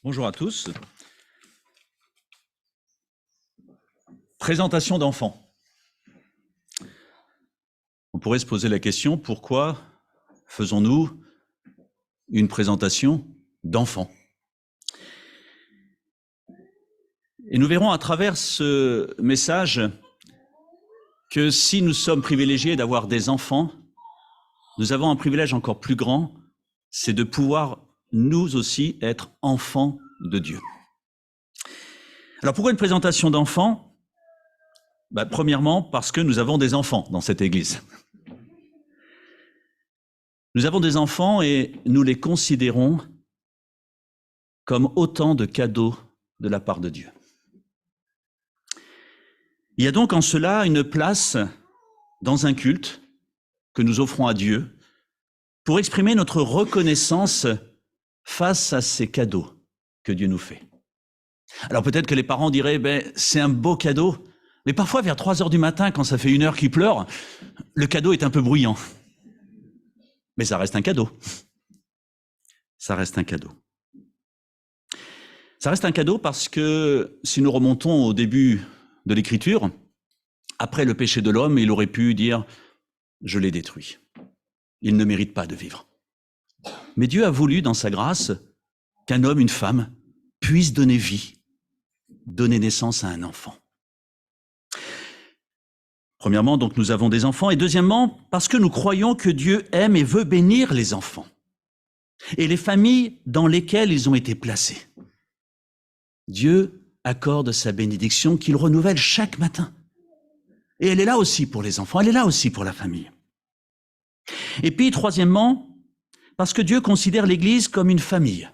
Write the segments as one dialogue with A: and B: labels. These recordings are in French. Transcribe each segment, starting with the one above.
A: Bonjour à tous. Présentation d'enfants. On pourrait se poser la question, pourquoi faisons-nous une présentation d'enfants? Et nous verrons à travers ce message que si nous sommes privilégiés d'avoir des enfants, nous avons un privilège encore plus grand, c'est de pouvoir nous aussi être enfants de Dieu. Alors pourquoi une présentation d'enfants? Premièrement, parce que nous avons des enfants dans cette église. Nous avons des enfants et nous les considérons comme autant de cadeaux de la part de Dieu. Il y a donc en cela une place dans un culte que nous offrons à Dieu pour exprimer notre reconnaissance face à ces cadeaux que Dieu nous fait. Alors peut-être que les parents diraient, c'est un beau cadeau, mais parfois vers 3 heures du matin, quand ça fait 1 heure qu'il pleure, le cadeau est un peu bruyant. Mais ça reste un cadeau. Ça reste un cadeau. Ça reste un cadeau parce que si nous remontons au début de l'Écriture, après le péché de l'homme, il aurait pu dire « je l'ai détruit ». Il ne mérite pas de vivre. Mais Dieu a voulu, dans sa grâce, qu'un homme, une femme, puisse donner vie, donner naissance à un enfant. Premièrement, donc, nous avons des enfants. Et deuxièmement, parce que nous croyons que Dieu aime et veut bénir les enfants et les familles dans lesquelles ils ont été placés. Dieu accorde sa bénédiction qu'il renouvelle chaque matin. Et elle est là aussi pour les enfants, elle est là aussi pour la famille. Et puis, troisièmement, parce que Dieu considère l'Église comme une famille,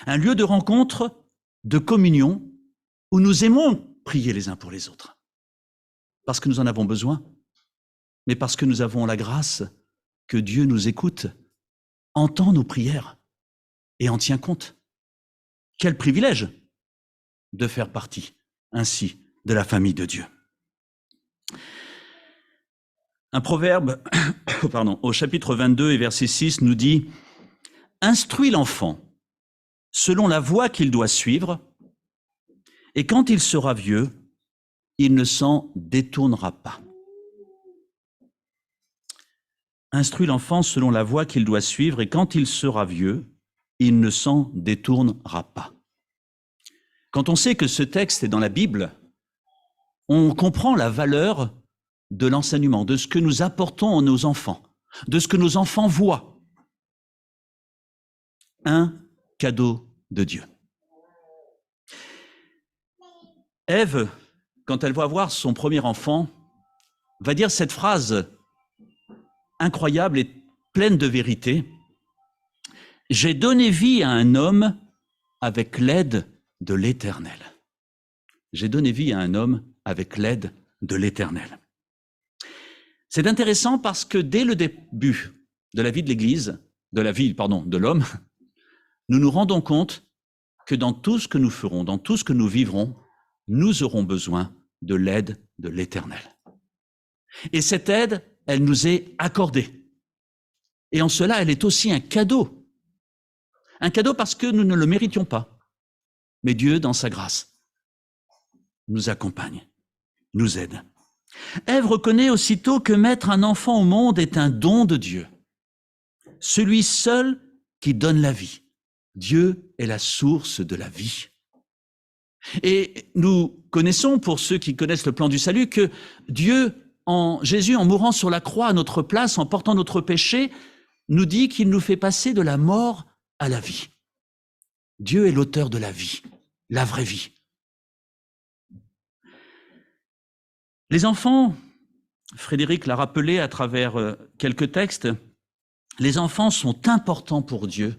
A: un lieu de rencontre, de communion, où nous aimons prier les uns pour les autres. Parce que nous en avons besoin, mais parce que nous avons la grâce que Dieu nous écoute, entend nos prières et en tient compte. Quel privilège de faire partie ainsi de la famille de Dieu. Un proverbe au chapitre 22 et verset 6 nous dit « Instruis l'enfant selon la voie qu'il doit suivre, et quand il sera vieux, il ne s'en détournera pas. » Instruis l'enfant selon la voie qu'il doit suivre, et quand il sera vieux, il ne s'en détournera pas. Quand on sait que ce texte est dans la Bible, on comprend la valeur de l'enseignement, de ce que nous apportons à nos enfants, de ce que nos enfants voient. Un cadeau de Dieu. Ève, quand elle va avoir son premier enfant, va dire cette phrase incroyable et pleine de vérité. « J'ai donné vie à un homme avec l'aide de l'Éternel. » J'ai donné vie à un homme avec l'aide de l'Éternel. C'est intéressant parce que dès le début de la vie de l'Église, de l'homme, nous nous rendons compte que dans tout ce que nous ferons, dans tout ce que nous vivrons, nous aurons besoin de l'aide de l'Éternel. Et cette aide, elle nous est accordée. Et en cela, elle est aussi un cadeau. Un cadeau parce que nous ne le méritions pas. Mais Dieu, dans sa grâce, nous accompagne, nous aide. Ève reconnaît aussitôt que mettre un enfant au monde est un don de Dieu. Celui seul qui donne la vie. Dieu est la source de la vie. Et nous connaissons, pour ceux qui connaissent le plan du salut, que Dieu, Jésus, en mourant sur la croix à notre place, en portant notre péché, nous dit qu'il nous fait passer de la mort à la vie. Dieu est l'auteur de la vie, la vraie vie. Les enfants, Frédéric l'a rappelé à travers quelques textes, les enfants sont importants pour Dieu.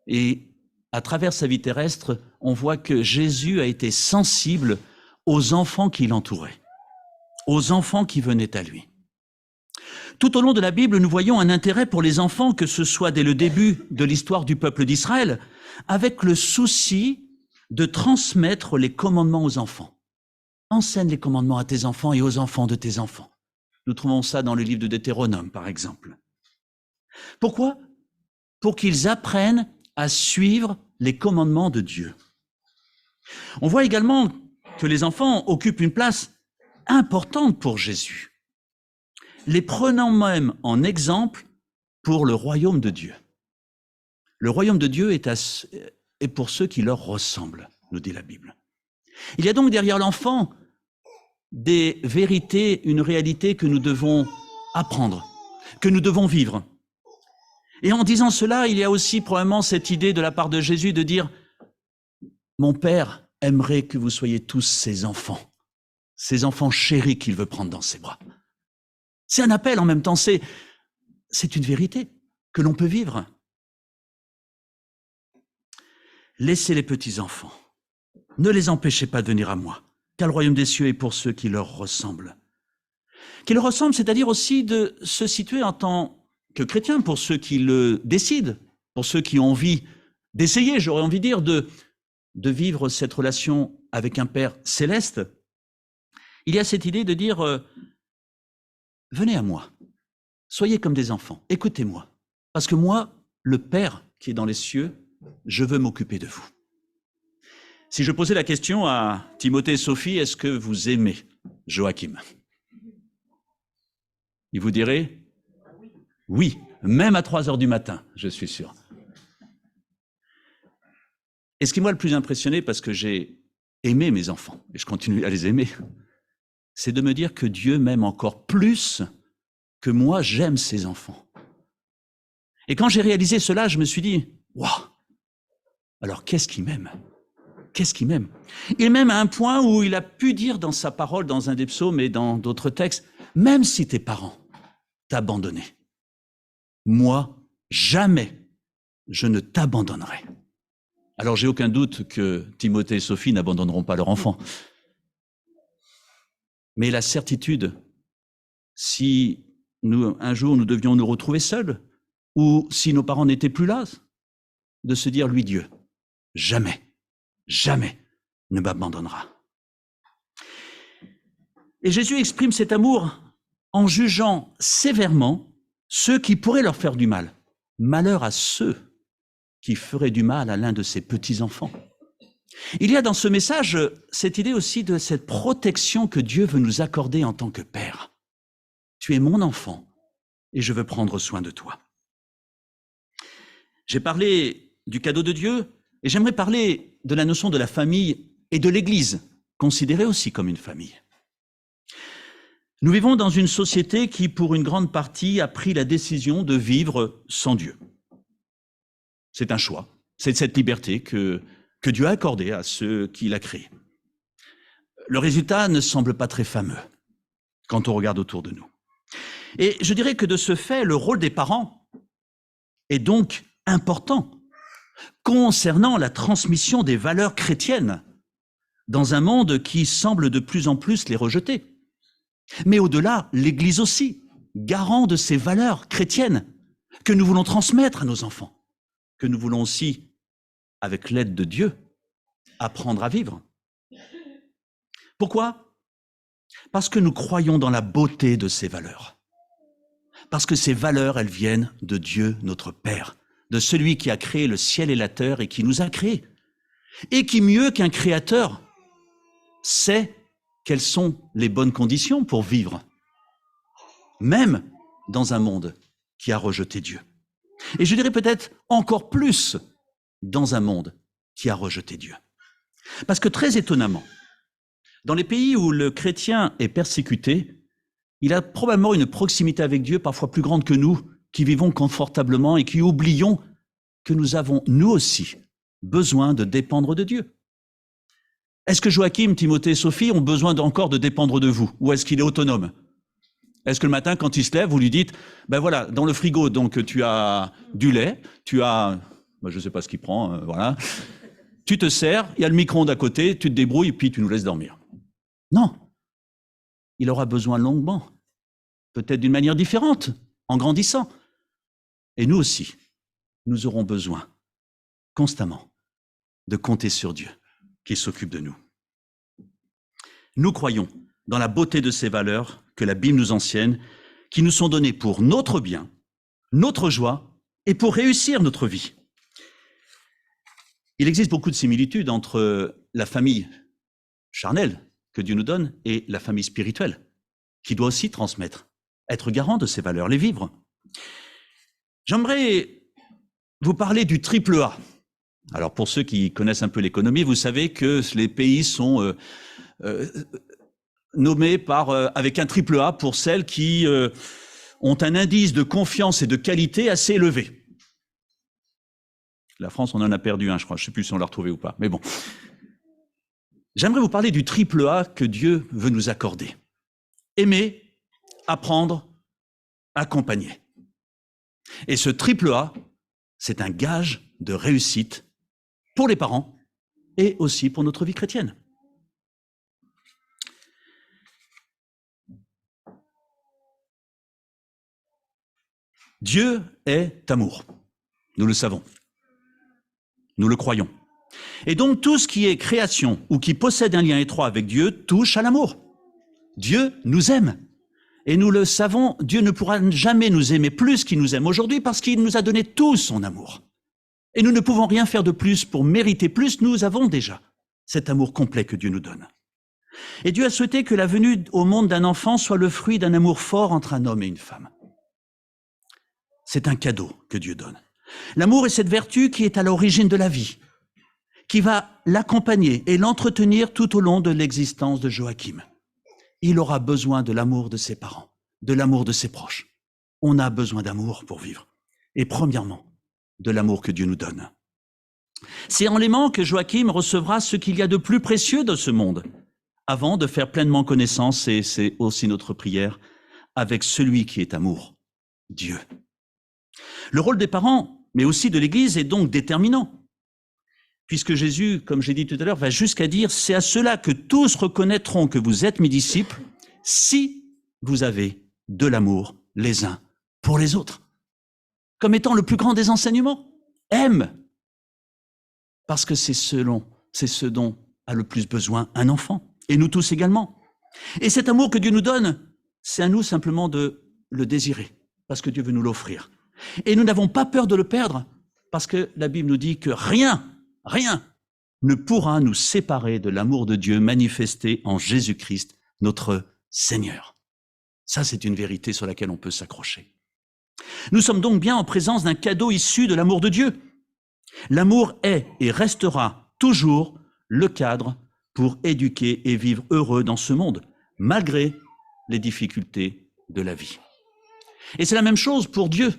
A: Et à travers sa vie terrestre, on voit que Jésus a été sensible aux enfants qui l'entouraient, aux enfants qui venaient à lui. Tout au long de la Bible, nous voyons un intérêt pour les enfants, que ce soit dès le début de l'histoire du peuple d'Israël, avec le souci de transmettre les commandements aux enfants. Enseigne les commandements à tes enfants et aux enfants de tes enfants. Nous trouvons ça dans le livre de Deutéronome, par exemple. Pourquoi pour qu'ils apprennent à suivre les commandements de Dieu. On voit également que les enfants occupent une place importante pour Jésus, les prenant même en exemple pour le royaume de Dieu. Le royaume de Dieu est pour ceux qui leur ressemblent, nous dit la Bible. Il y a donc derrière l'enfant des vérités, une réalité que nous devons apprendre, que nous devons vivre. Et en disant cela, il y a aussi probablement cette idée de la part de Jésus de dire « Mon Père aimerait que vous soyez tous ses enfants chéris qu'il veut prendre dans ses bras. » C'est un appel en même temps, c'est une vérité que l'on peut vivre. Laissez les petits-enfants, ne les empêchez pas de venir à moi, car le royaume des cieux est pour ceux qui leur ressemblent. Qui leur ressemblent, c'est-à-dire aussi de se situer en tant que chrétiens, pour ceux qui le décident, pour ceux qui ont envie d'essayer, j'aurais envie de dire, de vivre cette relation avec un Père céleste. Il y a cette idée de dire venez à moi, soyez comme des enfants, écoutez-moi, parce que moi, le Père qui est dans les cieux, je veux m'occuper de vous. Si je posais la question à Timothée et Sophie, est-ce que vous aimez Joachim? Il vous dirait oui, même à 3 heures du matin, je suis sûr. Et ce qui m'a le plus impressionné, parce que j'ai aimé mes enfants, et je continue à les aimer, c'est de me dire que Dieu m'aime encore plus que moi, j'aime ses enfants. Et quand j'ai réalisé cela, je me suis dit, waouh, alors qu'est-ce qu'il m'aime? Qu'est-ce qu'il m'aime? Il m'aime à un point où il a pu dire dans sa parole, dans un des psaumes et dans d'autres textes, même si tes parents t'abandonnaient, moi, jamais je ne t'abandonnerai. Alors j'ai aucun doute que Timothée et Sophie n'abandonneront pas leur enfant. Mais la certitude, si un jour nous devions nous retrouver seuls, ou si nos parents n'étaient plus là, de se dire, lui Dieu, jamais, jamais ne m'abandonnera. Et Jésus exprime cet amour en jugeant sévèrement ceux qui pourraient leur faire du mal. Malheur à ceux qui feraient du mal à l'un de ses petits-enfants. Il y a dans ce message cette idée aussi de cette protection que Dieu veut nous accorder en tant que Père. Tu es mon enfant et je veux prendre soin de toi. J'ai parlé du cadeau de Dieu et j'aimerais parler de la notion de la famille et de l'Église, considérée aussi comme une famille. Nous vivons dans une société qui, pour une grande partie, a pris la décision de vivre sans Dieu. C'est un choix, c'est cette liberté que Dieu a accordée à ceux qui l'a créée. Le résultat ne semble pas très fameux quand on regarde autour de nous. Et je dirais que de ce fait, le rôle des parents est donc important concernant la transmission des valeurs chrétiennes dans un monde qui semble de plus en plus les rejeter. Mais au-delà, l'Église aussi, garant de ces valeurs chrétiennes que nous voulons transmettre à nos enfants, que nous voulons aussi, avec l'aide de Dieu, apprendre à vivre. Pourquoi? Parce que nous croyons dans la beauté de ces valeurs. Parce que ces valeurs, elles viennent de Dieu, notre Père, de celui qui a créé le ciel et la terre et qui nous a créés. Et qui, mieux qu'un créateur, sait quelles sont les bonnes conditions pour vivre, même dans un monde qui a rejeté Dieu. Et je dirais peut-être encore plus dans un monde qui a rejeté Dieu. Parce que très étonnamment, dans les pays où le chrétien est persécuté, il a probablement une proximité avec Dieu parfois plus grande que nous, qui vivons confortablement et qui oublions que nous avons, nous aussi, besoin de dépendre de Dieu. Est-ce que Joachim, Timothée et Sophie ont besoin encore de dépendre de vous? Ou est-ce qu'il est autonome? Est-ce que le matin, quand il se lève, vous lui dites, ben voilà, dans le frigo, donc tu as du lait, tu as, ben je ne sais pas ce qu'il prend, voilà, tu te sers, il y a le micro-ondes à côté, tu te débrouilles et puis tu nous laisses dormir. Non, il aura besoin longuement, peut-être d'une manière différente, en grandissant. Et nous aussi, nous aurons besoin constamment de compter sur Dieu qui s'occupe de nous. Nous croyons dans la beauté de ces valeurs que la Bible nous enseigne, qui nous sont données pour notre bien, notre joie et pour réussir notre vie. Il existe beaucoup de similitudes entre la famille charnelle que Dieu nous donne et la famille spirituelle, qui doit aussi transmettre, être garant de ces valeurs, les vivre. J'aimerais vous parler du triple A. Alors pour ceux qui connaissent un peu l'économie, vous savez que les pays sont nommés avec un triple A pour celles qui ont un indice de confiance et de qualité assez élevé. La France, on en a perdu un, je crois. Je ne sais plus si on l'a retrouvé ou pas. Mais bon. J'aimerais vous parler du triple A que Dieu veut nous accorder. Aimer, apprendre, accompagner. Et ce triple A, c'est un gage de réussite pour les parents et aussi pour notre vie chrétienne. Dieu est amour. Nous le savons. Nous le croyons. Et donc tout ce qui est création ou qui possède un lien étroit avec Dieu touche à l'amour. Dieu nous aime. Et nous le savons, Dieu ne pourra jamais nous aimer plus qu'il nous aime aujourd'hui parce qu'il nous a donné tout son amour. Et nous ne pouvons rien faire de plus pour mériter plus, nous avons déjà cet amour complet que Dieu nous donne. Et Dieu a souhaité que la venue au monde d'un enfant soit le fruit d'un amour fort entre un homme et une femme. C'est un cadeau que Dieu donne. L'amour est cette vertu qui est à l'origine de la vie, qui va l'accompagner et l'entretenir tout au long de l'existence de Joachim. Il aura besoin de l'amour de ses parents, de l'amour de ses proches. On a besoin d'amour pour vivre. Et premièrement, de l'amour que Dieu nous donne. C'est en l'aimant que Joachim recevra ce qu'il y a de plus précieux dans ce monde, avant de faire pleinement connaissance, et c'est aussi notre prière, avec celui qui est amour, Dieu. Le rôle des parents, mais aussi de l'Église, est donc déterminant. Puisque Jésus, comme j'ai dit tout à l'heure, va jusqu'à dire « C'est à cela que tous reconnaîtront que vous êtes mes disciples, si vous avez de l'amour les uns pour les autres. » Comme étant le plus grand des enseignements. Aime. Parce que c'est ce dont a le plus besoin un enfant. Et nous tous également. Et cet amour que Dieu nous donne, c'est à nous simplement de le désirer. Parce que Dieu veut nous l'offrir. Et nous n'avons pas peur de le perdre. Parce que la Bible nous dit que rien ne pourra nous séparer de l'amour de Dieu manifesté en Jésus-Christ, notre Seigneur. Ça, c'est une vérité sur laquelle on peut s'accrocher. Nous sommes donc bien en présence d'un cadeau issu de l'amour de Dieu. L'amour est et restera toujours le cadre pour éduquer et vivre heureux dans ce monde, malgré les difficultés de la vie. Et c'est la même chose pour Dieu.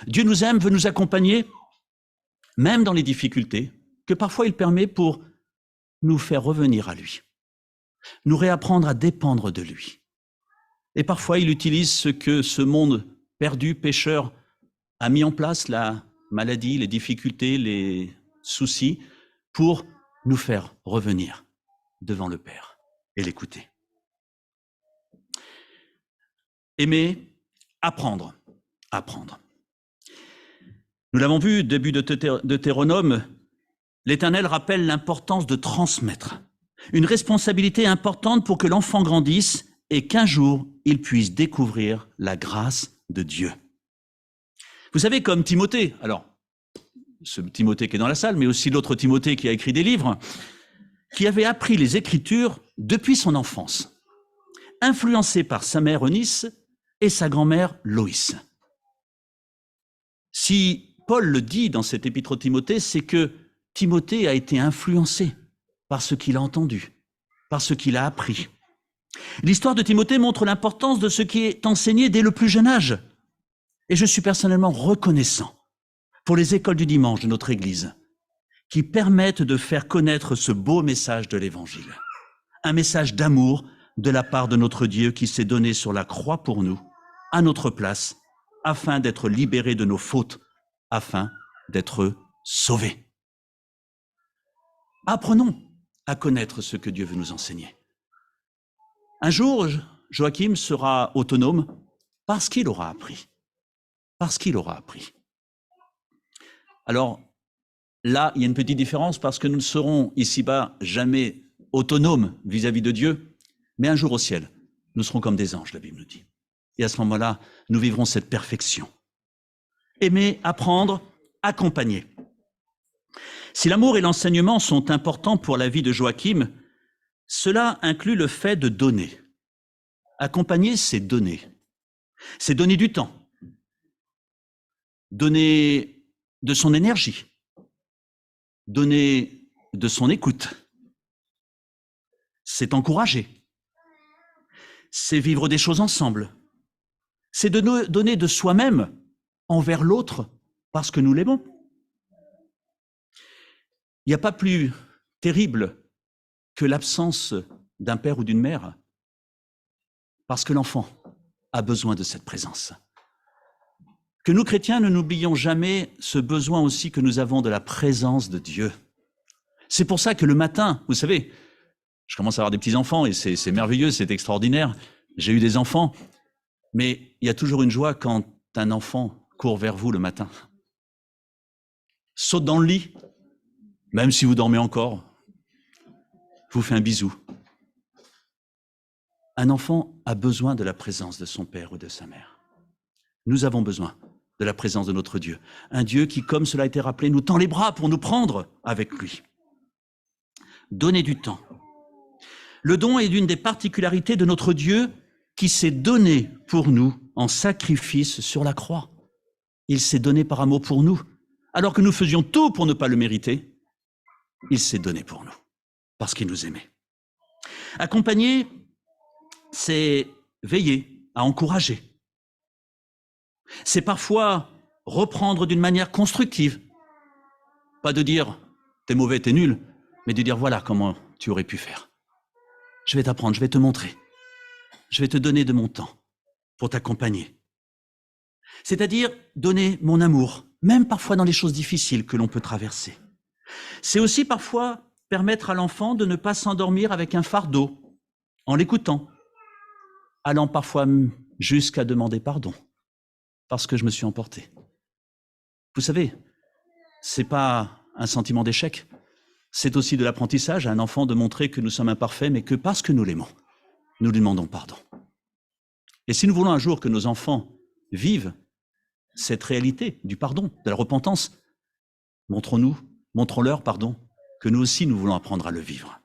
A: Dieu nous aime, veut nous accompagner, même dans les difficultés, que parfois il permet pour nous faire revenir à lui, nous réapprendre à dépendre de lui. Et parfois il utilise ce que ce monde perdu, pécheur, a mis en place, la maladie, les difficultés, les soucis, pour nous faire revenir devant le Père et l'écouter. Aimer, apprendre. Nous l'avons vu, début de Deutéronome, l'Éternel rappelle l'importance de transmettre, une responsabilité importante pour que l'enfant grandisse et qu'un jour, il puisse découvrir la grâce de Dieu. Vous savez, comme Timothée, alors, ce Timothée qui est dans la salle, mais aussi l'autre Timothée qui a écrit des livres, qui avait appris les Écritures depuis son enfance, influencé par sa mère Eunice et sa grand-mère Loïs. Si Paul le dit dans cet épître au Timothée, c'est que Timothée a été influencé par ce qu'il a entendu, par ce qu'il a appris. L'histoire de Timothée montre l'importance de ce qui est enseigné dès le plus jeune âge. Et je suis personnellement reconnaissant pour les écoles du dimanche de notre Église qui permettent de faire connaître ce beau message de l'Évangile. Un message d'amour de la part de notre Dieu qui s'est donné sur la croix pour nous, à notre place, afin d'être libérés de nos fautes, afin d'être sauvés. Apprenons à connaître ce que Dieu veut nous enseigner. Un jour, Joachim sera autonome parce qu'il aura appris. Parce qu'il aura appris. Alors, là, il y a une petite différence parce que nous ne serons ici-bas jamais autonomes vis-à-vis de Dieu, mais un jour au ciel, nous serons comme des anges, la Bible nous dit. Et à ce moment-là, nous vivrons cette perfection. aimer, apprendre, accompagner. Si l'amour et l'enseignement sont importants pour la vie de Joachim, cela inclut le fait de donner. Accompagner, c'est donner. C'est donner du temps, donner de son énergie, donner de son écoute. C'est encourager. C'est vivre des choses ensemble. C'est de donner de soi-même envers l'autre parce que nous l'aimons. Il n'y a pas plus terrible que l'absence d'un père ou d'une mère parce que l'enfant a besoin de cette présence. Que nous, chrétiens, ne n'oublions jamais ce besoin aussi que nous avons de la présence de Dieu. C'est pour ça que le matin, vous savez, je commence à avoir des petits-enfants et c'est merveilleux, c'est extraordinaire. J'ai eu des enfants, mais il y a toujours une joie quand un enfant court vers vous le matin. Saute dans le lit, même si vous dormez encore, vous fait un bisou. Un enfant a besoin de la présence de son père ou de sa mère. Nous avons besoin de la présence de notre Dieu. Un Dieu qui, comme cela a été rappelé, nous tend les bras pour nous prendre avec lui. Donner du temps. Le don est l'une des particularités de notre Dieu qui s'est donné pour nous en sacrifice sur la croix. Il s'est donné par amour pour nous. Alors que nous faisions tout pour ne pas le mériter, il s'est donné pour nous, parce qu'il nous aimait. Accompagner, c'est veiller, à encourager. C'est parfois reprendre d'une manière constructive. Pas de dire « t'es mauvais, t'es nul », mais de dire « voilà comment tu aurais pu faire. Je vais t'apprendre, je vais te montrer. Je vais te donner de mon temps pour t'accompagner. » C'est-à-dire donner mon amour, même parfois dans les choses difficiles que l'on peut traverser. C'est aussi parfois permettre à l'enfant de ne pas s'endormir avec un fardeau, en l'écoutant, allant parfois jusqu'à demander pardon, parce que je me suis emporté. Vous savez, c'est pas un sentiment d'échec, c'est aussi de l'apprentissage à un enfant de montrer que nous sommes imparfaits, mais que parce que nous l'aimons, nous lui demandons pardon. Et si nous voulons un jour que nos enfants vivent cette réalité du pardon, de la repentance, montrons-leur, que nous aussi nous voulons apprendre à le vivre.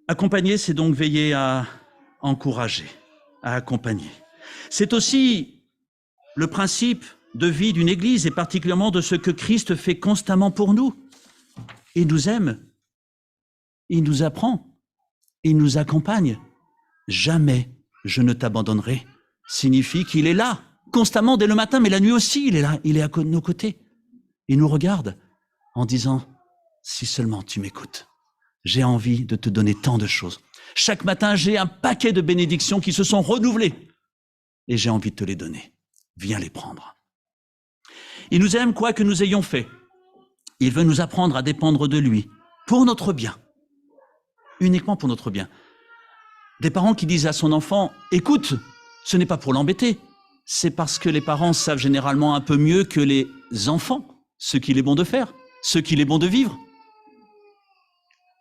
A: Accompagner, c'est donc veiller à encourager, à accompagner. C'est aussi le principe de vie d'une Église et particulièrement de ce que Christ fait constamment pour nous. Il nous aime, il nous apprend, il nous accompagne. Jamais je ne t'abandonnerai signifie qu'il est là, constamment dès le matin, mais la nuit aussi, il est là, il est à nos côtés. Il nous regarde en disant « si seulement tu m'écoutes, j'ai envie de te donner tant de choses. Chaque matin, j'ai un paquet de bénédictions qui se sont renouvelées et j'ai envie de te les donner. Viens les prendre. » Il nous aime quoi que nous ayons fait. Il veut nous apprendre à dépendre de lui pour notre bien, uniquement pour notre bien. Des parents qui disent à son enfant « écoute, ce n'est pas pour l'embêter, c'est parce que les parents savent généralement un peu mieux que les enfants ce qu'il est bon de faire, ce qu'il est bon de vivre. »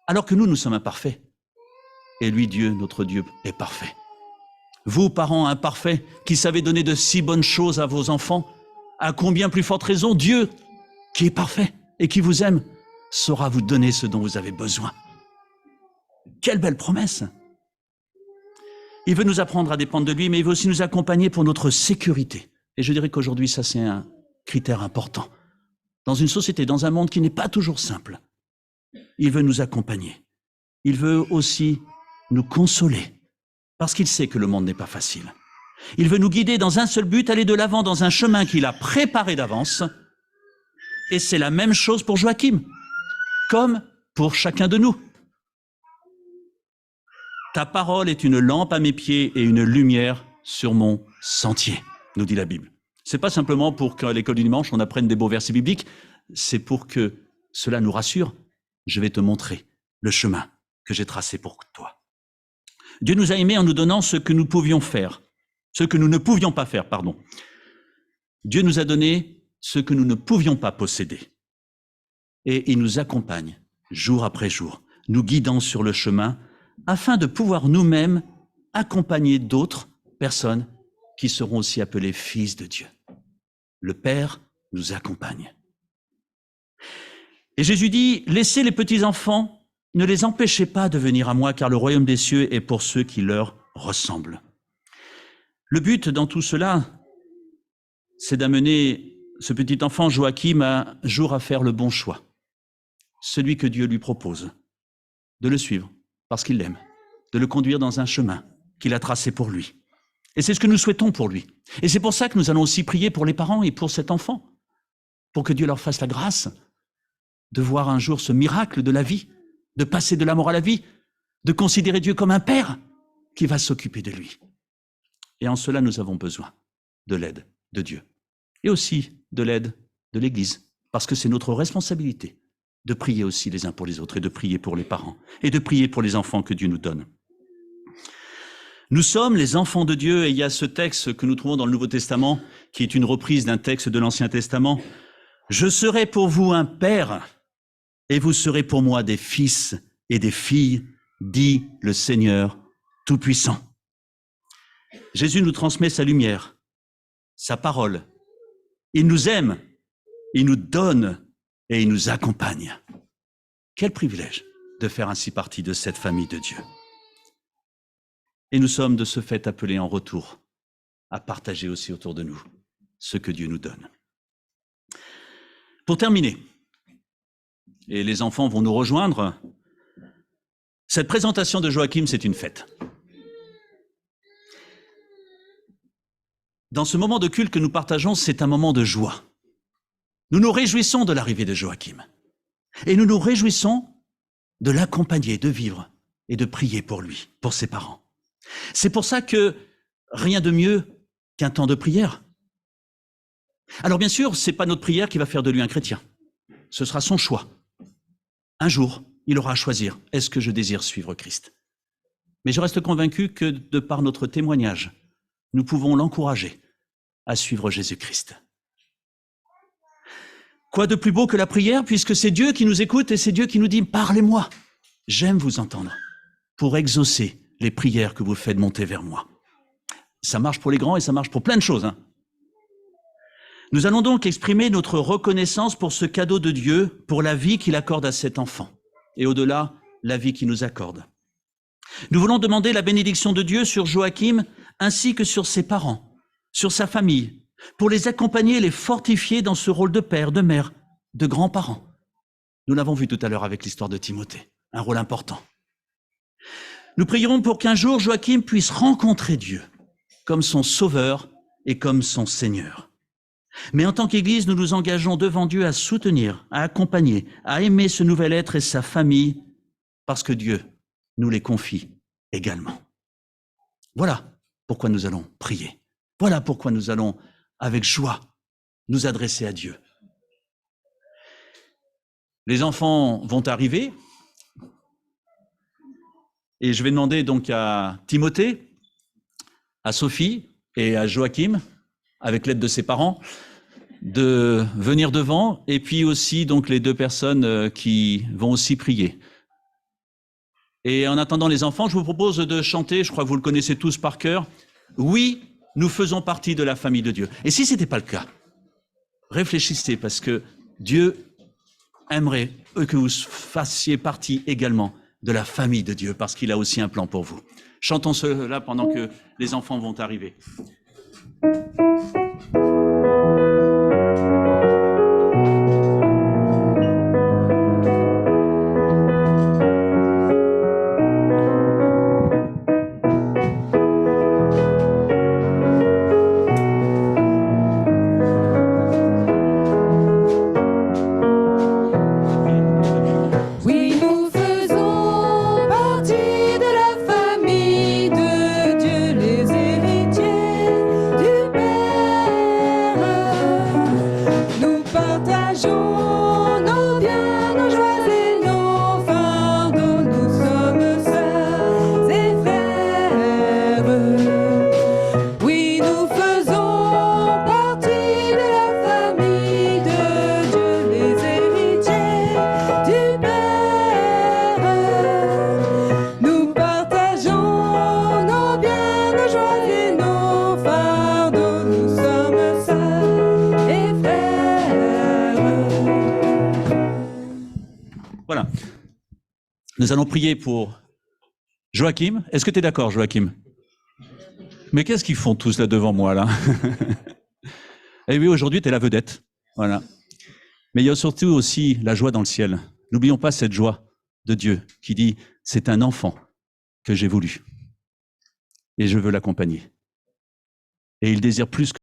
A: Alors que nous sommes imparfaits. Et lui, Dieu, notre Dieu, est parfait. Vous, parents imparfaits, qui savez donner de si bonnes choses à vos enfants, à combien plus forte raison, Dieu, qui est parfait et qui vous aime, saura vous donner ce dont vous avez besoin. Quelle belle promesse! Il veut nous apprendre à dépendre de lui, mais il veut aussi nous accompagner pour notre sécurité. Et je dirais qu'aujourd'hui, ça c'est un critère important. Dans une société, dans un monde qui n'est pas toujours simple, il veut nous accompagner. Il veut aussi nous consoler, parce qu'il sait que le monde n'est pas facile. Il veut nous guider dans un seul but, aller de l'avant dans un chemin qu'il a préparé d'avance. Et c'est la même chose pour Joachim, comme pour chacun de nous. Ta parole est une lampe à mes pieds et une lumière sur mon sentier, nous dit la Bible. C'est pas simplement pour qu'à l'école du dimanche, on apprenne des beaux versets bibliques, c'est pour que cela nous rassure. Je vais te montrer le chemin que j'ai tracé pour toi. Dieu nous a aimés en nous donnant ce que nous pouvions faire, ce que nous ne pouvions pas faire, pardon. Dieu nous a donné ce que nous ne pouvions pas posséder. Et il nous accompagne jour après jour, nous guidant sur le chemin afin de pouvoir nous-mêmes accompagner d'autres personnes qui seront aussi appelés fils de Dieu. Le Père nous accompagne. Et Jésus dit, laissez les petits enfants, ne les empêchez pas de venir à moi, car le royaume des cieux est pour ceux qui leur ressemblent. Le but dans tout cela, c'est d'amener ce petit enfant Joachim un jour à faire le bon choix, celui que Dieu lui propose, de le suivre parce qu'il l'aime, de le conduire dans un chemin qu'il a tracé pour lui. Et c'est ce que nous souhaitons pour lui. Et c'est pour ça que nous allons aussi prier pour les parents et pour cet enfant, pour que Dieu leur fasse la grâce de voir un jour ce miracle de la vie, de passer de la mort à la vie, de considérer Dieu comme un père qui va s'occuper de lui. Et en cela, nous avons besoin de l'aide de Dieu et aussi de l'aide de l'Église, parce que c'est notre responsabilité de prier aussi les uns pour les autres et de prier pour les parents et de prier pour les enfants que Dieu nous donne. Nous sommes les enfants de Dieu et il y a ce texte que nous trouvons dans le Nouveau Testament qui est une reprise d'un texte de l'Ancien Testament. « Je serai pour vous un père et vous serez pour moi des fils et des filles, dit le Seigneur Tout-Puissant. » Jésus nous transmet sa lumière, sa parole. Il nous aime, il nous donne et il nous accompagne. Quel privilège de faire ainsi partie de cette famille de Dieu. Et nous sommes de ce fait appelés en retour à partager aussi autour de nous ce que Dieu nous donne. Pour terminer, et les enfants vont nous rejoindre, cette présentation de Joachim, c'est une fête. Dans ce moment de culte que nous partageons, c'est un moment de joie. Nous nous réjouissons de l'arrivée de Joachim. Et nous nous réjouissons de l'accompagner, de vivre et de prier pour lui, pour ses parents. C'est pour ça que rien de mieux qu'un temps de prière. Alors bien sûr, ce n'est pas notre prière qui va faire de lui un chrétien. Ce sera son choix. Un jour, il aura à choisir, est-ce que je désire suivre Christ? Mais je reste convaincu que de par notre témoignage, nous pouvons l'encourager à suivre Jésus-Christ. Quoi de plus beau que la prière, puisque c'est Dieu qui nous écoute et c'est Dieu qui nous dit « Parlez-moi, j'aime vous entendre » pour exaucer les prières que vous faites monter vers moi. Ça marche pour les grands et ça marche pour plein de choses. Hein. Nous allons donc exprimer notre reconnaissance pour ce cadeau de Dieu, pour la vie qu'il accorde à cet enfant, et au-delà, la vie qu'il nous accorde. Nous voulons demander la bénédiction de Dieu sur Joachim, ainsi que sur ses parents, sur sa famille, pour les accompagner et les fortifier dans ce rôle de père, de mère, de grands-parents. Nous l'avons vu tout à l'heure avec l'histoire de Timothée, un rôle important. Nous prierons pour qu'un jour Joachim puisse rencontrer Dieu comme son sauveur et comme son Seigneur. Mais en tant qu'Église, nous nous engageons devant Dieu à soutenir, à accompagner, à aimer ce nouvel être et sa famille, parce que Dieu nous les confie également. Voilà pourquoi nous allons prier. Voilà pourquoi nous allons, avec joie, nous adresser à Dieu. Les enfants vont arriver, et je vais demander donc à Timothée, à Sophie et à Joachim, avec l'aide de ses parents, de venir devant, et puis aussi donc les deux personnes qui vont aussi prier. Et en attendant les enfants, je vous propose de chanter, je crois que vous le connaissez tous par cœur, « Oui, nous faisons partie de la famille de Dieu ». Et si ce n'était pas le cas, réfléchissez, parce que Dieu aimerait que vous fassiez partie également de la famille de Dieu, parce qu'il a aussi un plan pour vous. Chantons cela pendant que les enfants vont arriver.
B: Du Père.
A: Nous allons prier pour Joachim. Est-ce que tu es d'accord, Joachim? Mais qu'est-ce qu'ils font tous là devant moi, là? Eh oui, aujourd'hui, tu es la vedette. Voilà. Mais il y a surtout aussi la joie dans le ciel. N'oublions pas cette joie de Dieu qui dit « C'est un enfant que j'ai voulu et je veux l'accompagner. » Et il désire plus que